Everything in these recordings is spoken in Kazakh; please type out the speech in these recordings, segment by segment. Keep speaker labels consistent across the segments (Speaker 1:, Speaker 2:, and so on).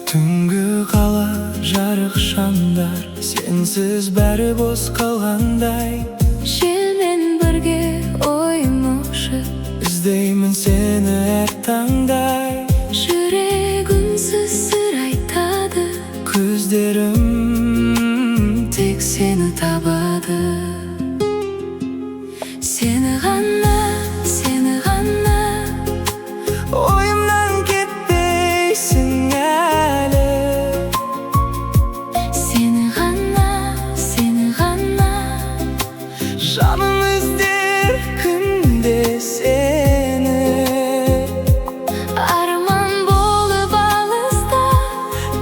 Speaker 1: Түнгі қала жарық шамдар, сенсіз бәрі бос қалғандай.
Speaker 2: Желмен бірге ойым ұшып,
Speaker 1: іздеймін сені әр таңдай.
Speaker 2: жүрегімсіз сыр айтады,
Speaker 1: Көздерім
Speaker 2: тек сені табады. Сені ғана, сені ғана,
Speaker 1: ойымнан кетпейсің әлі.
Speaker 2: сені ғана, сені ғана.
Speaker 1: Жаным іздер күнде сені.
Speaker 2: Арман болып алыста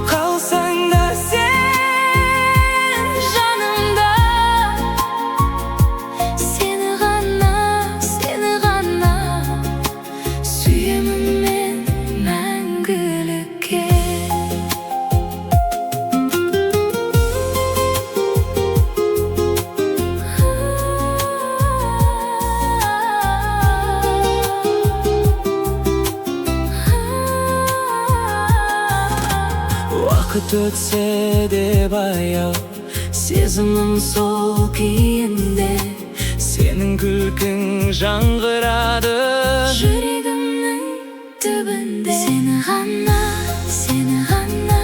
Speaker 1: Қалсаң да сен
Speaker 2: жанымда. Сені ғана, сені ғана, сүйемін мен мәңгілікке.
Speaker 1: Уақыт өтсе де баяу, сезімім сол күйінде. Сенің күлкің жаңғырады
Speaker 2: Жүрегімнің түбінде. Сені ғана, сені ғана,